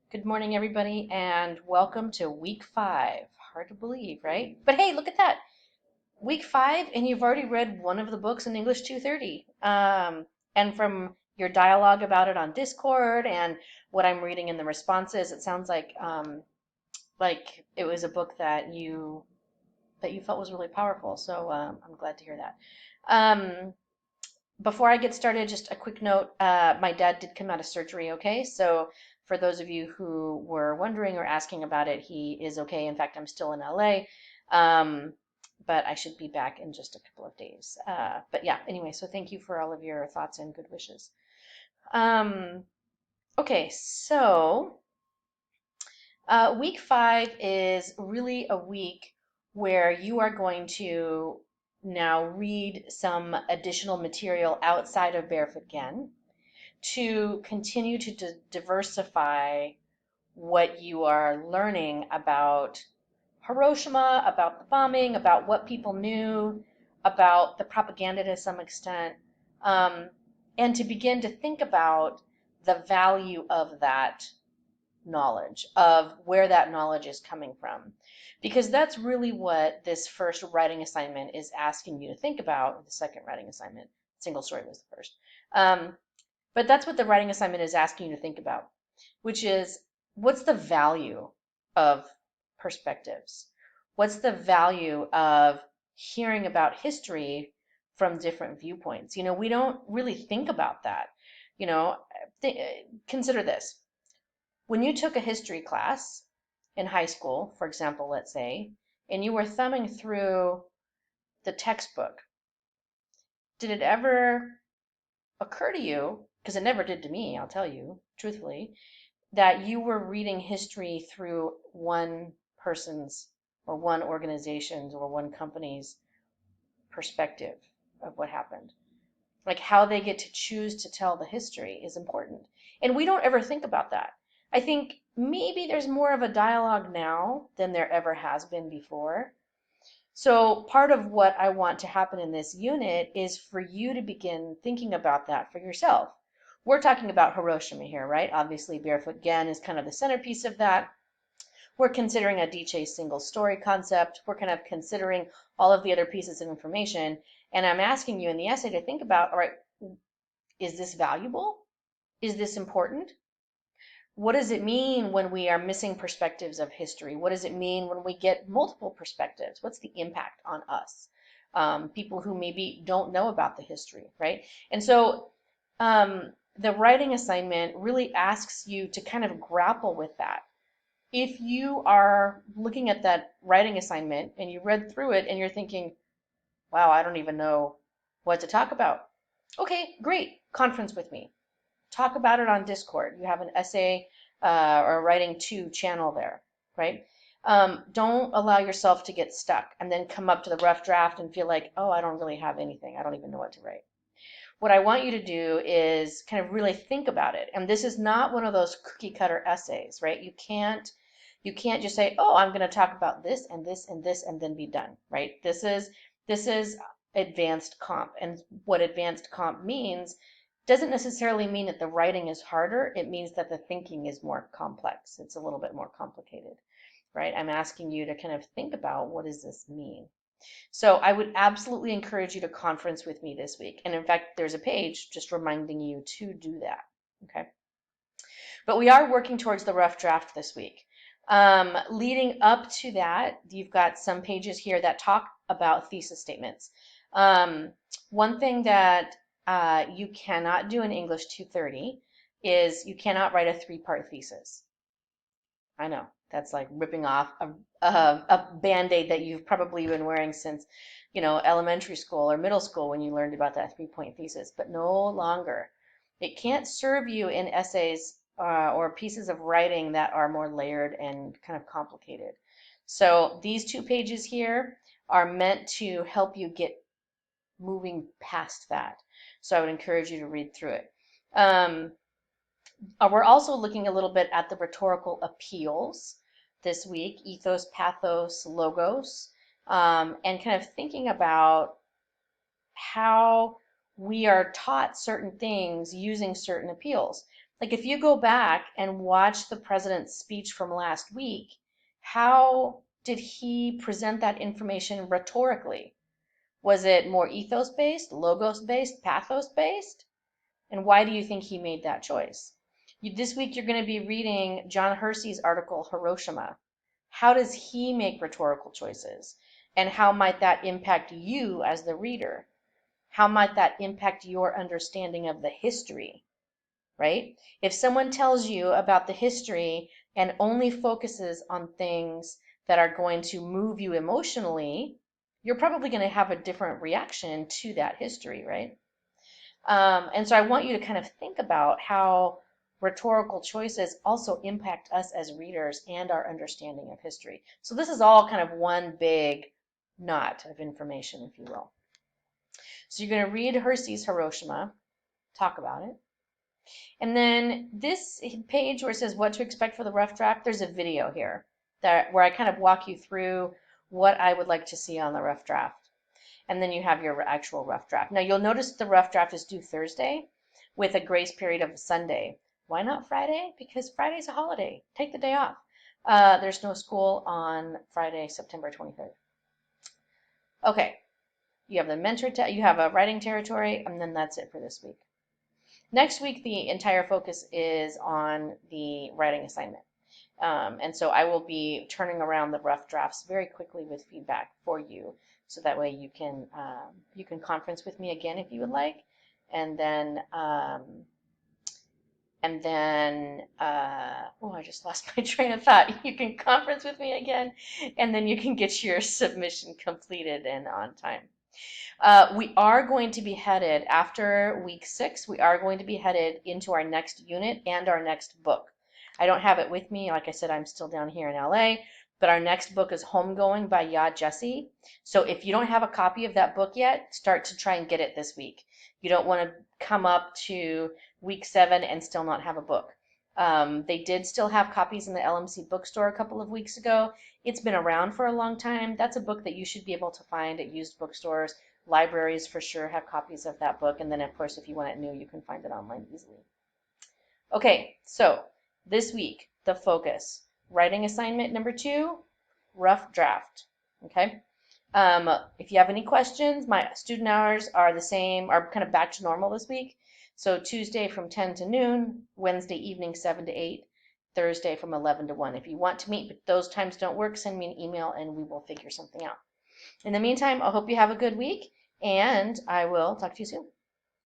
Good morning, everybody, and welcome to week 5. Hard to believe, right? But hey, look at that. Week 5, and you've already read one of the books in English 230. And from your dialogue about it on Discord and what I'm reading in the responses, it sounds like it was a book that you felt was really powerful. So I'm glad to hear that. Before I get started, just a quick note. My dad did come out of surgery, okay? So for those of you who were wondering or asking about it, he is okay. In fact, I'm still in LA, but I should be back in just a couple of days. But yeah, anyway, so thank you for all of your thoughts and good wishes. Um, okay, so week 5 is really a week where you are going to now read some additional material outside of Barefoot Gen to continue to diversify what you are learning about Hiroshima, about the bombing, about what people knew, about the propaganda to some extent, um, and to begin to think about the value of that knowledge, of where that knowledge is coming from. Because that's really what this first writing assignment is asking you to think about. The second writing assignment, single story was the first. But that's what the writing assignment is asking you to think about, which is what's the value of perspectives? What's the value of hearing about history from different viewpoints? We don't really think about that. You know, th- Consider this. When you took a history class in high school, for example, let's say, and you were thumbing through the textbook, did it ever occur to you, because it never did to me, I'll tell you truthfully, that you were reading history through one person's or one organization's or one company's perspective of what happened? Like how they get to choose to tell the history is important. And we don't ever think about that. I think maybe there's more of a dialogue now than there ever has been before. So part of what I want to happen in this unit is for you to begin thinking about that for yourself. We're talking about Hiroshima here, right? Obviously, Barefoot Gen is kind of the centerpiece of that. We're considering a Diche single story concept. We're kind of considering all of the other pieces of information. And I'm asking you in the essay to think about, all right, is this valuable? Is this important? What does it mean when we are missing perspectives of history? What does it mean when we get multiple perspectives? What's the impact on us? People who maybe don't know about the history, right? And so the writing assignment really asks you to kind of grapple with that. If you are looking at that writing assignment and you read through it and you're thinking, wow, I don't even know what to talk about. Okay, great. Conference with me. Talk about it on Discord. You have an essay or writing 2 channel there, right? Don't allow yourself to get stuck and then come up to the rough draft and feel like, oh, I don't really have anything. I don't even know what to write. What I want you to do is kind of really think about it. And this is not one of those cookie cutter essays, right? You can't just say, oh, I'm going to talk about this and this and this and then be done, right? This is advanced comp. And what advanced comp means doesn't necessarily mean that the writing is harder. It means that the thinking is more complex. It's a little bit more complicated, right? I'm asking you to kind of think about, what does this mean? So I would absolutely encourage you to conference with me this week. And in fact, there's a page just reminding you to do that. Okay. But we are working towards the rough draft this week. Leading up to that, you've got some pages here that talk about thesis statements. One thing that you cannot do in English 230 is you cannot write a 3-part thesis. I know that's like ripping off a Band-Aid that you've probably been wearing since, elementary school or middle school when you learned about that 3-point thesis, but no longer. It can't serve you in essays or pieces of writing that are more layered and kind of complicated. So these 2 pages here are meant to help you get moving past that. So I would encourage you to read through it. We're also looking a little bit at the rhetorical appeals this week, ethos, pathos, logos, and kind of thinking about how we are taught certain things using certain appeals. Like if you go back and watch the president's speech from last week, how did he present that information rhetorically? Was it more ethos based, logos based, pathos based? And why do you think he made that choice? This week you're going to be reading John Hersey's article, Hiroshima. How does he make rhetorical choices? And how might that impact you as the reader? How might that impact your understanding of the history, right? If someone tells you about the history and only focuses on things that are going to move you emotionally, you're probably going to have a different reaction to that history, right? And so I want you to kind of think about how rhetorical choices also impact us as readers and our understanding of history. So this is all kind of one big knot of information, if you will. So you're going to read Hersey's Hiroshima, talk about it. And then this page where it says what to expect for the rough draft, there's a video here where I kind of walk you through what I would like to see on the rough draft. And then you have your actual rough draft. Now you'll notice the rough draft is due Thursday with a grace period of Sunday. Why not Friday? Because Friday's a holiday. Take the day off. There's no school on Friday, September 23rd. Okay, you have the mentor, you have a writing territory, and then that's it for this week. Next week, the entire focus is on the writing assignment. And so I will be turning around the rough drafts very quickly with feedback for you. So that way you can conference with me again if you would like. And then, oh, I just lost my train of thought. You can conference with me again, and then you can get your submission completed and on time. We are going to be headed, after week 6, we are going to be headed into our next unit and our next book. I don't have it with me. Like I said, I'm still down here in LA, but our next book is Homegoing by Ya Jesse. So if you don't have a copy of that book yet, start to try and get it this week. You don't want to come up to week 7 and still not have a book. They did still have copies in the LMC bookstore a couple of weeks ago. It's been around for a long time. That's a book that you should be able to find at used bookstores. Libraries for sure have copies of that book. And then, of course, if you want it new, you can find it online easily. Okay, so this week, the focus. Writing assignment number 2, rough draft. Okay. If you have any questions, my student hours are the same, are kind of back to normal this week. So Tuesday from 10 to noon, Wednesday evening 7 to 8, Thursday from 11 to 1. If you want to meet but those times don't work, send me an email and we will figure something out. In the meantime, I hope you have a good week, and I will talk to you soon.